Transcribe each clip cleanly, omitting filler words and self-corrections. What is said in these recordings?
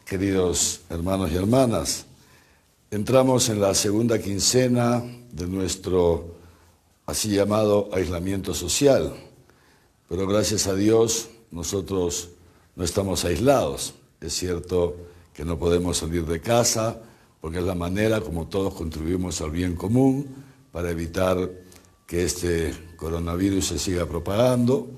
queridos hermanos y hermanas. Entramos en la segunda quincena de nuestro así llamado aislamiento social, pero gracias a Dios nosotros no estamos aislados. Es cierto que no podemos salir de casa porque es la manera como todos contribuimos al bien común para evitar que este coronavirus se siga propagando.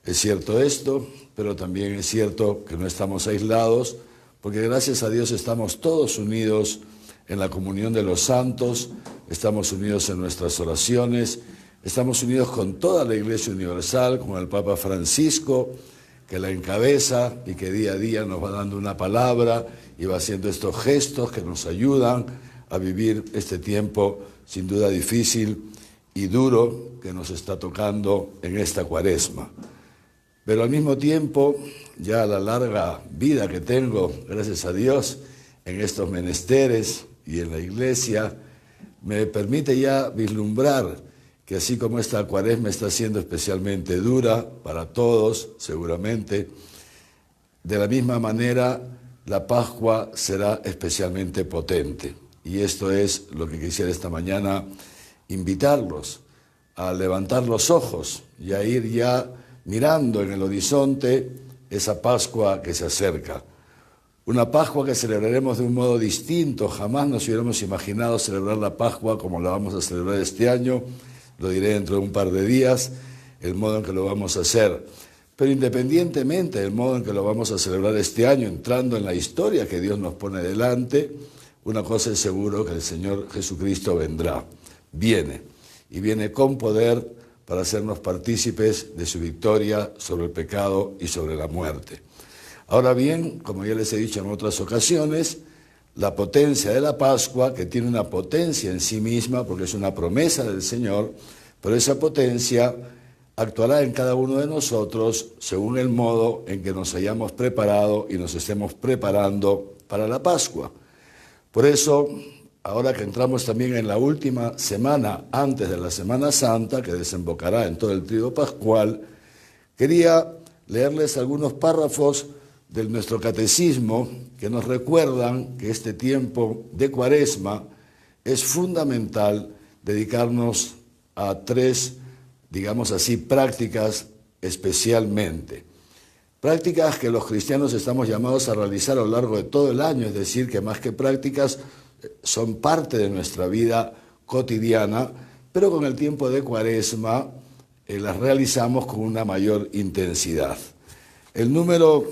Es cierto esto, pero también es cierto que no estamos aislados porque gracias a Dios estamos todos unidos en la comunión de los santos, estamos unidos en nuestras oraciones, estamos unidos con toda la Iglesia Universal, con el Papa Francisco, que la encabeza y que día a día nos va dando una palabra y va haciendo estos gestos que nos ayudan a vivir este tiempo sin duda difícil y duro que nos está tocando en esta Cuaresma. Pero al mismo tiempo, ya la larga vida que tengo, gracias a Dios, en estos menesteres y en la Iglesia, me permite ya vislumbrar que así como esta Cuaresma está siendo especialmente dura para todos, seguramente, de la misma manera la Pascua será especialmente potente. Y esto es lo que quisiera esta mañana invitarlos a levantar los ojos y a ir ya mirando en el horizonte esa Pascua que se acerca. Una Pascua que celebraremos de un modo distinto. Jamás nos hubiéramos imaginado celebrar la Pascua como la vamos a celebrar este año. Lo diré dentro de un par de días, el modo en que lo vamos a hacer. Pero independientemente del modo en que lo vamos a celebrar este año, entrando en la historia que Dios nos pone delante, una cosa es seguro, que el Señor Jesucristo vendrá. Viene, y viene con poder para hacernos partícipes de su victoria sobre el pecado y sobre la muerte. Ahora bien, como ya les he dicho en otras ocasiones, la potencia de la Pascua, que tiene una potencia en sí misma, porque es una promesa del Señor, pero esa potencia actuará en cada uno de nosotros según el modo en que nos hayamos preparado y nos estemos preparando para la Pascua. Por eso, ahora que entramos también en la última semana antes de la Semana Santa, que desembocará en todo el tríodo pascual, quería leerles algunos párrafos de nuestro catecismo que nos recuerdan que este tiempo de Cuaresma es fundamental dedicarnos a tres, digamos así, prácticas especialmente. Prácticas que los cristianos estamos llamados a realizar a lo largo de todo el año, es decir, que más que prácticas son parte de nuestra vida cotidiana, pero con el tiempo de Cuaresma las realizamos con una mayor intensidad. El número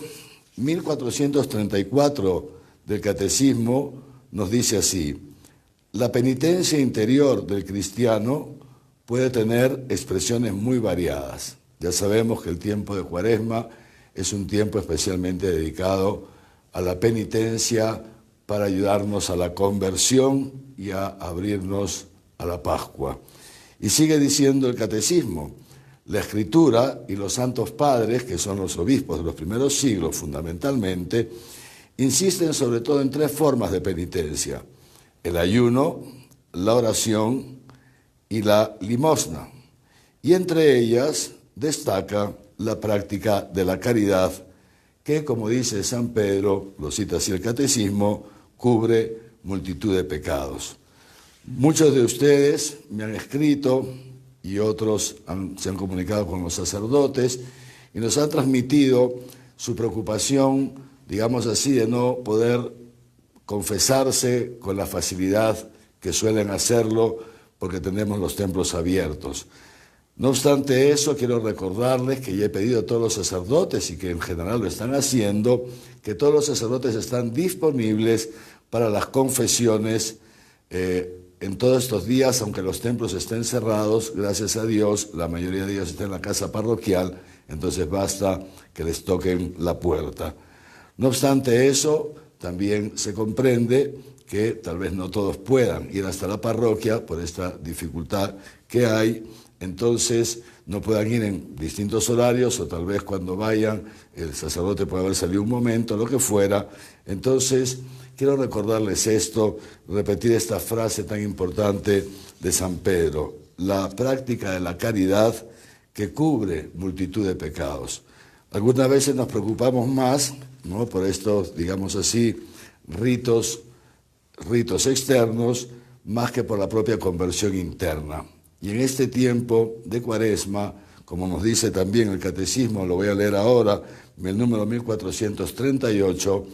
1434 del Catecismo nos dice así: la penitencia interior del cristiano puede tener expresiones muy variadas. Ya sabemos que el tiempo de Cuaresma es un tiempo especialmente dedicado a la penitencia para ayudarnos a la conversión y a abrirnos a la Pascua. Y sigue diciendo el Catecismo: la Escritura y los santos padres, que son los obispos de los primeros siglos fundamentalmente, insisten sobre todo en tres formas de penitencia: el ayuno, la oración y la limosna. Y entre ellas destaca la práctica de la caridad, que, como dice San Pedro, lo cita así el Catecismo, cubre multitud de pecados. Muchos de ustedes me han escrito y otros se han comunicado con los sacerdotes y nos han transmitido su preocupación, digamos así, de no poder confesarse con la facilidad que suelen hacerlo porque tenemos los templos abiertos. No obstante eso, quiero recordarles que ya he pedido a todos los sacerdotes, y que en general lo están haciendo, que todos los sacerdotes están disponibles para las confesiones en todos estos días, aunque los templos estén cerrados. Gracias a Dios, la mayoría de ellos están en la casa parroquial, entonces basta que les toquen la puerta. No obstante eso, también se comprende que tal vez no todos puedan ir hasta la parroquia por esta dificultad que hay. Entonces no puedan ir en distintos horarios, o tal vez cuando vayan el sacerdote puede haber salido un momento, lo que fuera. Entonces quiero recordarles esto, repetir esta frase tan importante de San Pedro: la práctica de la caridad que cubre multitud de pecados. Algunas veces nos preocupamos más ¿no?, por estos, digamos así, ritos externos, más que por la propia conversión interna. Y en este tiempo de Cuaresma, como nos dice también el Catecismo, lo voy a leer ahora, en el número 1438,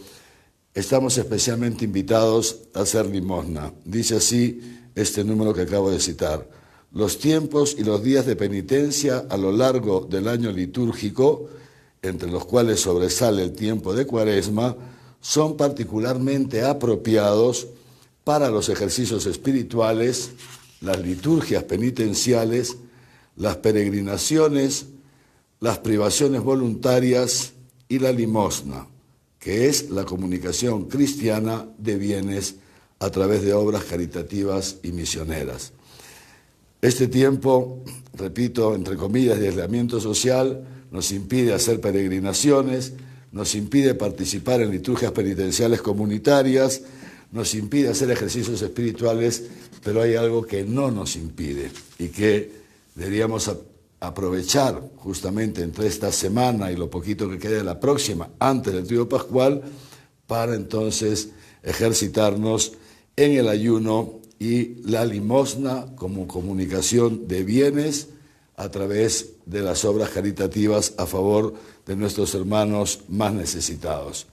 estamos especialmente invitados a hacer limosna. Dice así este número que acabo de citar: los tiempos y los días de penitencia a lo largo del año litúrgico, entre los cuales sobresale el tiempo de Cuaresma, son particularmente apropiados para los ejercicios espirituales, las liturgias penitenciales, las peregrinaciones, las privaciones voluntarias y la limosna, que es la comunicación cristiana de bienes a través de obras caritativas y misioneras. Este tiempo, repito, entre comillas, de aislamiento social, nos impide hacer peregrinaciones, nos impide participar en liturgias penitenciales comunitarias, nos impide hacer ejercicios espirituales, pero hay algo que no nos impide y que deberíamos aprovechar justamente entre esta semana y lo poquito que quede de la próxima, antes del Tríodo Pascual, para entonces ejercitarnos en el ayuno y la limosna como comunicación de bienes a través de las obras caritativas a favor de nuestros hermanos más necesitados.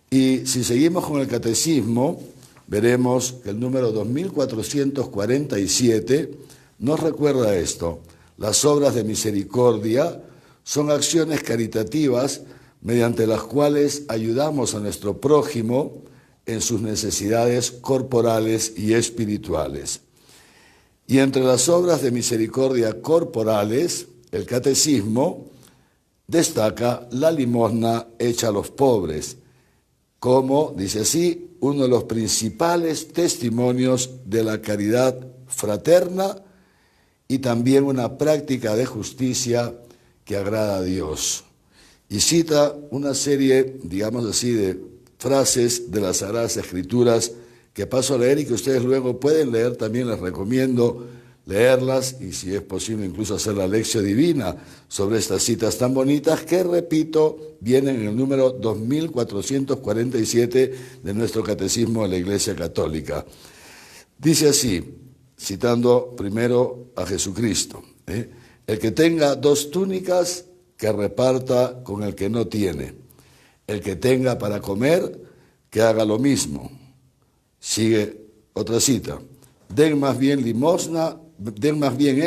Y si seguimos con el Catecismo, veremos que el número 2447 nos recuerda esto: las obras de misericordia son acciones caritativas mediante las cuales ayudamos a nuestro prójimo en sus necesidades corporales y espirituales. Y entre las obras de misericordia corporales, el Catecismo destaca la limosna hecha a los pobres, como, dice así, uno de los principales testimonios de la caridad fraterna y también una práctica de justicia que agrada a Dios. Y cita una serie, digamos así, de frases de las Sagradas Escrituras que paso a leer y que ustedes luego pueden leer. También les recomiendo leerlas y, si es posible, incluso hacer la lección divina sobre estas citas tan bonitas que, repito, vienen en el número 2447 de nuestro Catecismo de la Iglesia Católica. Dice así, citando primero a Jesucristo: el que tenga 2 túnicas, que reparta con el que no tiene. El que tenga para comer, que haga lo mismo. Sigue otra cita: den más bien en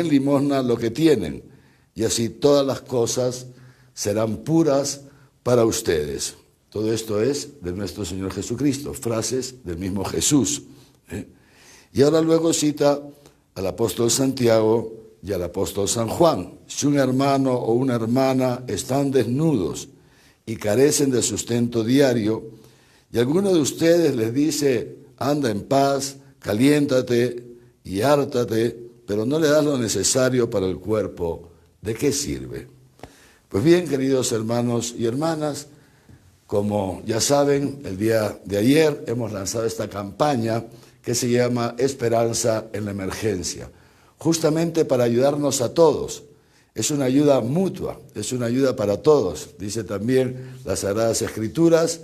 limosna lo que tienen, y así todas las cosas serán puras para ustedes. Todo esto es de nuestro Señor Jesucristo, frases del mismo Jesús. Y ahora luego cita al apóstol Santiago y al apóstol San Juan: si un hermano o una hermana están desnudos y carecen de sustento diario, y alguno de ustedes les dice: anda en paz, caliéntate y hártate, pero no le das lo necesario para el cuerpo, ¿de qué sirve? Pues bien, queridos hermanos y hermanas, como ya saben, el día de ayer hemos lanzado esta campaña que se llama Esperanza en la Emergencia, justamente para ayudarnos a todos. Es una ayuda mutua, es una ayuda para todos. Dice también las Sagradas Escrituras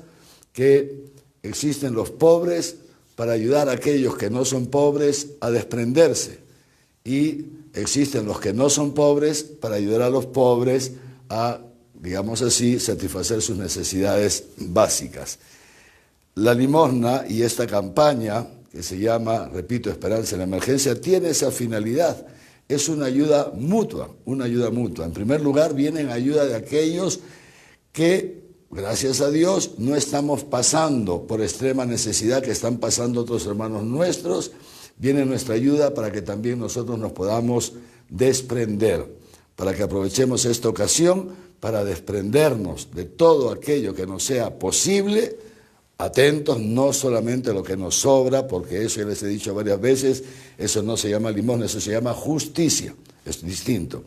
que existen los pobres para ayudar a aquellos que no son pobres a desprenderse, y existen los que no son pobres para ayudar a los pobres a, digamos así, satisfacer sus necesidades básicas. La limosna y esta campaña, que se llama, repito, Esperanza en la Emergencia, tiene esa finalidad. Es una ayuda mutua, una ayuda mutua. En primer lugar, viene en ayuda de aquellos que, gracias a Dios, no estamos pasando por extrema necesidad que están pasando otros hermanos nuestros. Viene nuestra ayuda para que también nosotros nos podamos desprender, para que aprovechemos esta ocasión para desprendernos de todo aquello que nos sea posible, atentos no solamente a lo que nos sobra, porque eso ya les he dicho varias veces, eso no se llama limosna, eso se llama justicia, es distinto.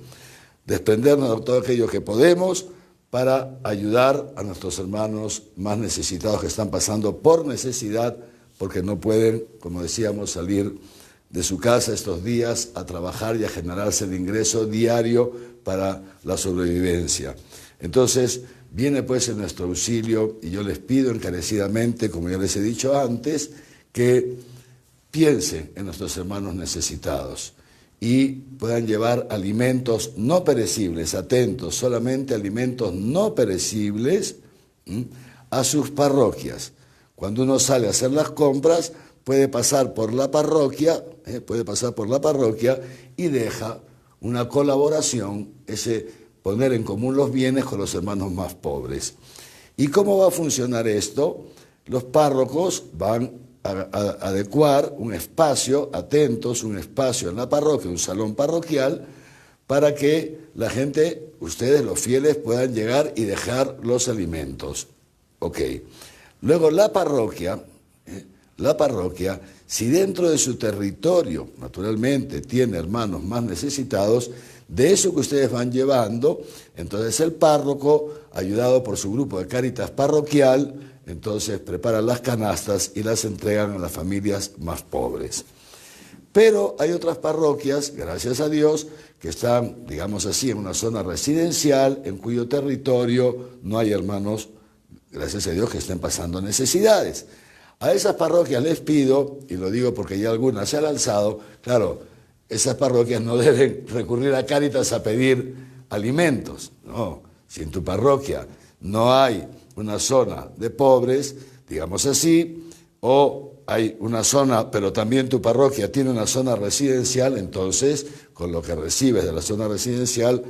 Desprendernos de todo aquello que podemos para ayudar a nuestros hermanos más necesitados que están pasando por necesidad, porque no pueden, como decíamos, salir de su casa estos días a trabajar y a generarse el ingreso diario para la sobrevivencia. Entonces, viene pues en nuestro auxilio y yo les pido encarecidamente, como ya les he dicho antes, que piensen en nuestros hermanos necesitados y puedan llevar alimentos no perecibles, atentos, solamente alimentos no perecibles a sus parroquias. Cuando uno sale a hacer las compras, puede pasar por la parroquia, y deja una colaboración, ese poner en común los bienes con los hermanos más pobres. ¿Y cómo va a funcionar esto? Los párrocos van a adecuar un espacio, atentos, un espacio en la parroquia, un salón parroquial, para que la gente, ustedes los fieles, puedan llegar y dejar los alimentos. Ok. Luego la parroquia, si dentro de su territorio, naturalmente, tiene hermanos más necesitados, de eso que ustedes van llevando, entonces el párroco, ayudado por su grupo de Cáritas parroquial, entonces preparan las canastas y las entregan a las familias más pobres. Pero hay otras parroquias, gracias a Dios, que están, digamos así, en una zona residencial, en cuyo territorio no hay hermanos, gracias a Dios, que estén pasando necesidades. A esas parroquias les pido, y lo digo porque ya algunas se han alzado, claro, esas parroquias no deben recurrir a Cáritas a pedir alimentos. No, si en tu parroquia no hay una zona de pobres, digamos así, o hay una zona, pero también tu parroquia tiene una zona residencial, entonces, con lo que recibes de la zona residencial,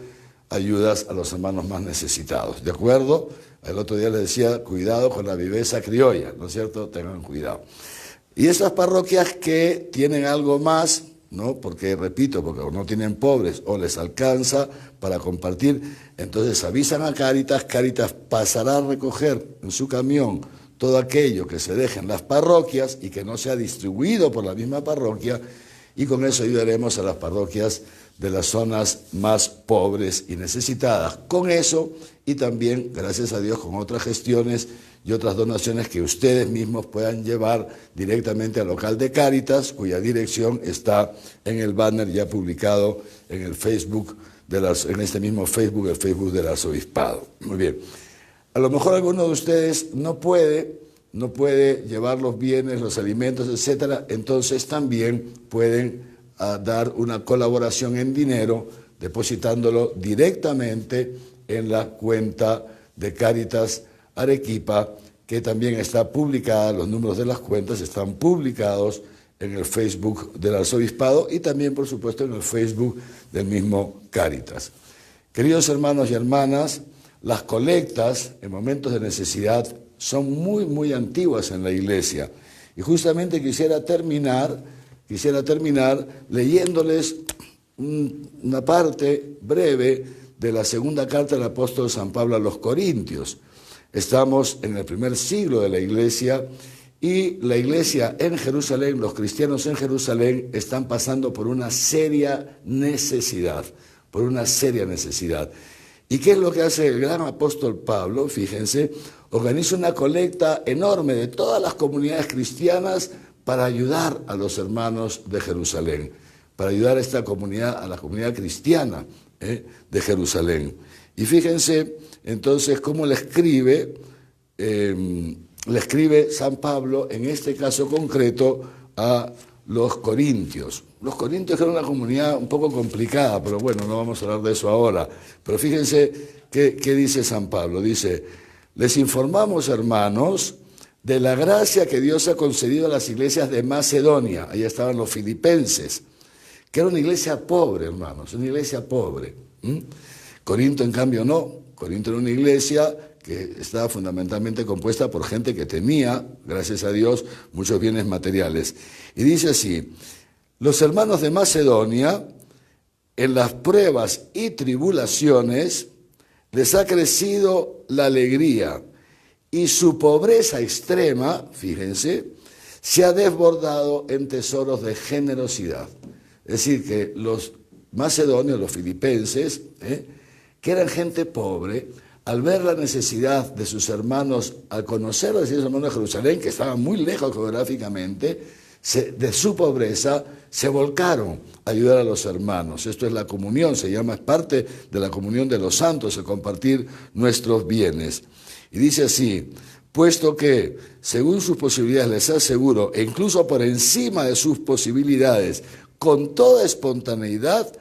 ayudas a los hermanos más necesitados. ¿De acuerdo? El otro día les decía, cuidado con la viveza criolla, ¿no es cierto? Tengan cuidado. Y esas parroquias que tienen algo más, ¿no? Porque, repito, porque no tienen pobres o les alcanza para compartir, entonces avisan a Cáritas, Cáritas pasará a recoger en su camión todo aquello que se deje en las parroquias y que no sea distribuido por la misma parroquia, y con eso ayudaremos a las parroquias de las zonas más pobres y necesitadas. Con eso, y también, gracias a Dios, con otras gestiones y otras donaciones que ustedes mismos puedan llevar directamente al local de Cáritas, cuya dirección está en el banner ya publicado en el Facebook, en este mismo Facebook, el Facebook del Arzobispado. Muy bien. A lo mejor alguno de ustedes no puede llevar los bienes, los alimentos, etcétera, entonces también pueden dar una colaboración en dinero, depositándolo directamente en la cuenta de Cáritas Arequipa, que también está publicada, los números de las cuentas están publicados en el Facebook del Arzobispado y también, por supuesto, en el Facebook del mismo Cáritas. Queridos hermanos y hermanas, las colectas en momentos de necesidad son muy, muy antiguas en la Iglesia. Y justamente quisiera terminar leyéndoles una parte breve de la segunda carta del apóstol San Pablo a los Corintios. Estamos en el primer siglo de la Iglesia y la Iglesia en Jerusalén, los cristianos en Jerusalén están pasando por una seria necesidad, ¿Y qué es lo que hace el gran apóstol Pablo? Fíjense, organiza una colecta enorme de todas las comunidades cristianas para ayudar a los hermanos de Jerusalén, para ayudar a esta comunidad, a la comunidad cristiana de Jerusalén. Y fíjense entonces cómo le escribe San Pablo, en este caso concreto, a los corintios. Los corintios eran una comunidad un poco complicada, pero bueno, no vamos a hablar de eso ahora. Pero fíjense qué dice San Pablo. Dice, les informamos, hermanos, de la gracia que Dios ha concedido a las iglesias de Macedonia. Allá estaban los filipenses, que era una iglesia pobre, hermanos, una iglesia pobre. Corinto, en cambio, no. Corinto era una iglesia que estaba fundamentalmente compuesta por gente que tenía, gracias a Dios, muchos bienes materiales. Y dice así, los hermanos de Macedonia, en las pruebas y tribulaciones, les ha crecido la alegría y su pobreza extrema, fíjense, se ha desbordado en tesoros de generosidad. Es decir, que los macedonios, los filipenses, que eran gente pobre, al ver la necesidad de sus hermanos, al conocer a los hermanos de Jerusalén, que estaban muy lejos geográficamente, de su pobreza, se volcaron ayudar a los hermanos. Esto es la comunión, se llama, es parte de la comunión de los santos, el compartir nuestros bienes. Y dice así: puesto que, según sus posibilidades, les aseguro, e incluso por encima de sus posibilidades, con toda espontaneidad,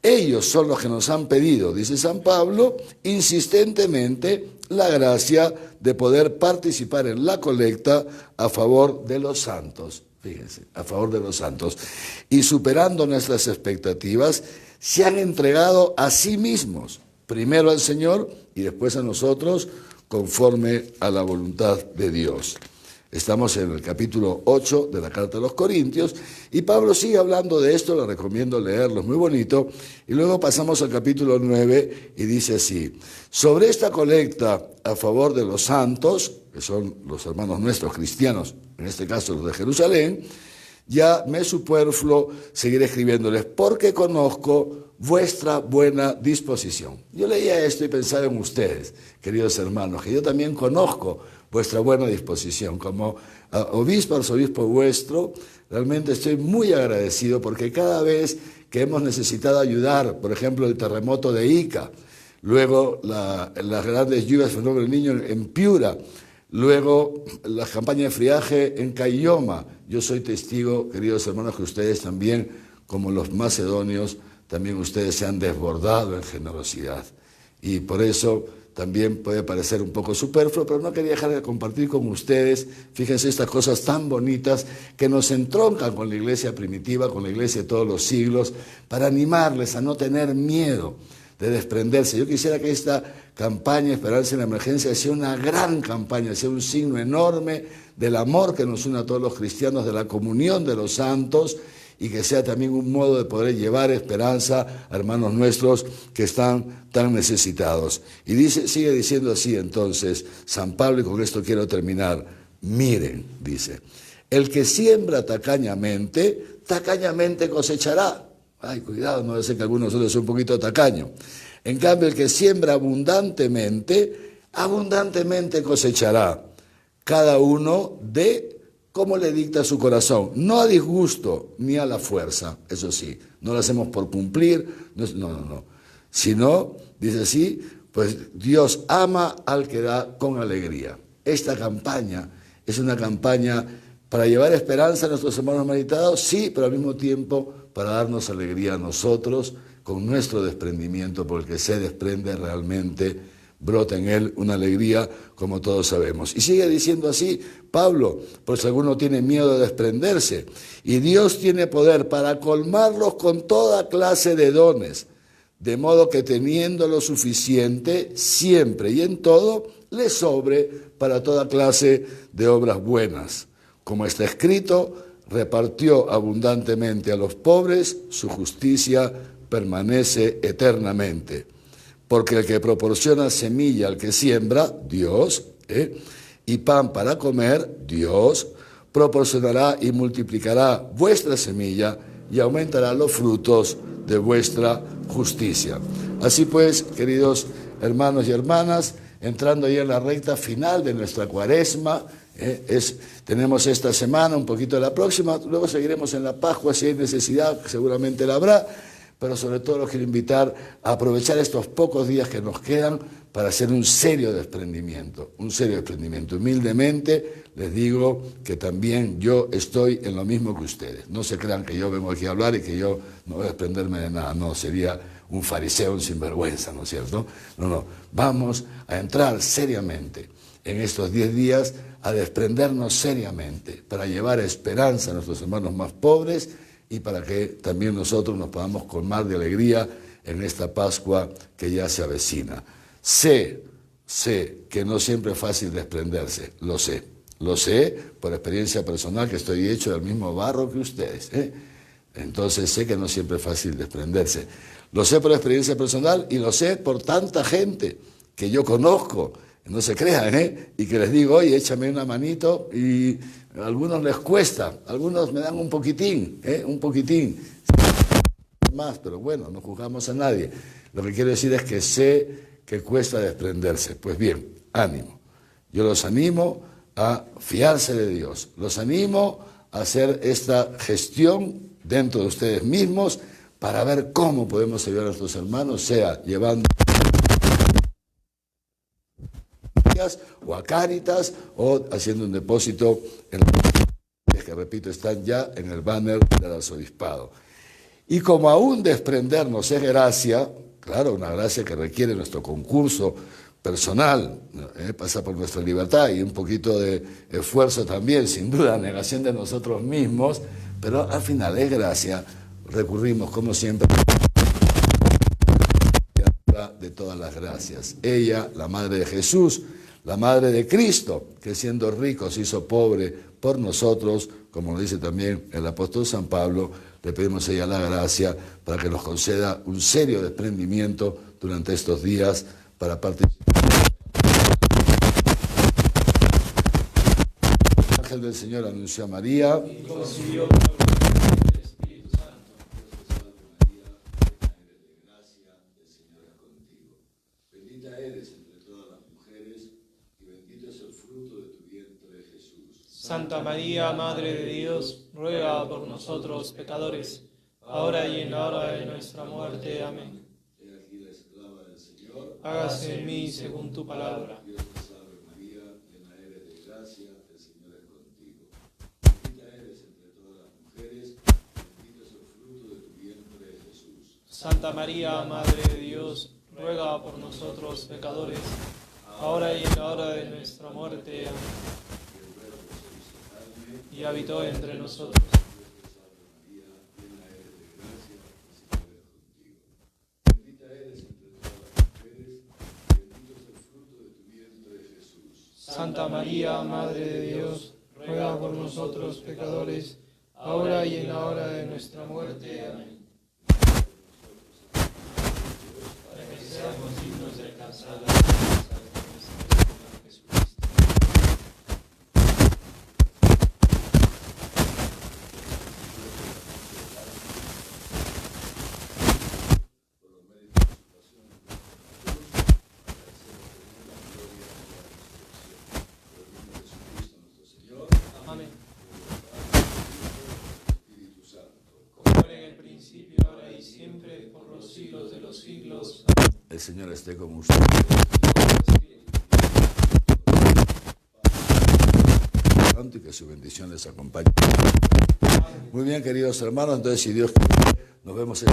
ellos son los que nos han pedido, dice San Pablo, insistentemente, la gracia de poder participar en la colecta a favor de los santos. Fíjense, a favor de los santos. Y superando nuestras expectativas, se han entregado a sí mismos, primero al Señor y después a nosotros, conforme a la voluntad de Dios. Estamos en el capítulo 8 de la Carta a los Corintios y Pablo sigue hablando de esto, le recomiendo leerlo, es muy bonito. Y luego pasamos al capítulo 9 y dice así: sobre esta colecta a favor de los santos, que son los hermanos nuestros cristianos, en este caso los de Jerusalén, ya me es superfluo seguir escribiéndoles porque conozco vuestra buena disposición. Yo leía esto y pensaba en ustedes, queridos hermanos, que yo también conozco vuestra buena disposición. Como obispo, arzobispo vuestro, realmente estoy muy agradecido porque cada vez que hemos necesitado ayudar, por ejemplo, el terremoto de Ica, luego las grandes lluvias, fenómeno del Niño en Piura, luego la campaña de friaje en Cayoma, yo soy testigo, queridos hermanos, que ustedes también, como los macedonios, también ustedes se han desbordado en generosidad. Y por eso también puede parecer un poco superfluo, pero no quería dejar de compartir con ustedes, fíjense, estas cosas tan bonitas que nos entroncan con la iglesia primitiva, con la iglesia de todos los siglos, para animarles a no tener miedo de desprenderse. Yo quisiera que esta campaña Esperanza en la Emergencia sea una gran campaña, sea un signo enorme del amor que nos une a todos los cristianos, de la comunión de los santos, y que sea también un modo de poder llevar esperanza a hermanos nuestros que están tan necesitados. Y sigue diciendo así entonces San Pablo, y con esto quiero terminar: miren, dice, el que siembra tacañamente, tacañamente cosechará. Ay, cuidado, no debe ser que algunos de nosotros sea un poquito tacaño. En cambio, el que siembra abundantemente, abundantemente cosechará. Cada uno de como le dicta su corazón, no a disgusto ni a la fuerza, eso sí, no lo hacemos por cumplir, no, sino, dice así, pues Dios ama al que da con alegría. Esta campaña es una campaña para llevar esperanza a nuestros hermanos meditados, sí, pero al mismo tiempo para darnos alegría a nosotros con nuestro desprendimiento, porque se desprende realmente, brota en él una alegría, como todos sabemos. Y sigue diciendo así Pablo, pues alguno tiene miedo de desprenderse, y Dios tiene poder para colmarlos con toda clase de dones, de modo que teniendo lo suficiente, siempre y en todo, le sobre para toda clase de obras buenas. Como está escrito, repartió abundantemente a los pobres, su justicia permanece eternamente. Porque el que proporciona semilla al que siembra, Dios, y pan para comer, Dios, proporcionará y multiplicará vuestra semilla y aumentará los frutos de vuestra justicia. Así pues, queridos hermanos y hermanas, entrando ya en la recta final de nuestra cuaresma, tenemos esta semana, un poquito de la próxima, luego seguiremos en la Pascua, si hay necesidad, seguramente la habrá, pero sobre todo los quiero invitar a aprovechar estos pocos días que nos quedan para hacer un serio desprendimiento. Humildemente les digo que también yo estoy en lo mismo que ustedes. No se crean que yo vengo aquí a hablar y que yo no voy a desprenderme de nada. No, sería un fariseo, un sinvergüenza, ¿no es cierto? No. Vamos a entrar seriamente en estos 10 días a desprendernos seriamente para llevar esperanza a nuestros hermanos más pobres y para que también nosotros nos podamos colmar de alegría en esta Pascua que ya se avecina. Sé que no siempre es fácil desprenderse, lo sé por experiencia personal, que estoy hecho del mismo barro que ustedes, Entonces sé que no siempre es fácil desprenderse. Lo sé por experiencia personal y lo sé por tanta gente que yo conozco, no se crean, y que les digo, oye, échame una manito, y a algunos les cuesta, algunos me dan un poquitín más, pero bueno, no juzgamos a nadie. Lo que quiero decir es que sé que cuesta desprenderse. Pues bien, ánimo. Yo los animo a fiarse de Dios, los animo a hacer esta gestión dentro de ustedes mismos para ver cómo podemos ayudar a nuestros hermanos, sea llevando o a Cáritas o haciendo un depósito en los que, repito, están ya en el banner del arzobispado. Y como aún desprendernos es gracia, claro, una gracia que requiere nuestro concurso personal, pasa por nuestra libertad y un poquito de esfuerzo también, sin duda, negación de nosotros mismos, pero al final es gracia, recurrimos como siempre de todas las gracias. Ella, la Madre de Jesús, la Madre de Cristo, que siendo rico se hizo pobre por nosotros, como lo dice también el apóstol San Pablo, le pedimos a ella la gracia para que nos conceda un serio desprendimiento durante estos días para participar. El ángel del Señor anunció a María. Y concibió por el Espíritu Santo. Bendita eres entre todas las mujeres y bendito es el fruto de tu vientre, Jesús. Santa María, Madre de Dios, ruega por nosotros pecadores, ahora y en la hora de nuestra muerte. Amén. He aquí la esclava del Señor. Hágase en mí según tu palabra. Dios te salve María, llena eres de gracia, el Señor es contigo. Bendita eres entre todas las mujeres, bendito es el fruto de tu vientre, Jesús. Santa María, Madre de Dios, ruega por nosotros pecadores, ahora y en la hora de nuestra muerte. Amén. Y habitó entre nosotros. Santa María, Madre de Dios, ruega por nosotros pecadores, ahora y en la hora de nuestra muerte. Amén. Para que seamos dignos de alcanzar las promesas de nuestro Señor Jesucristo. Amén. Como era en el principio, ahora y siempre, por los siglos de los siglos. El Señor esté con ustedes. Y que su bendición les acompañe. Muy bien, queridos hermanos, entonces si Dios quiere, nos vemos en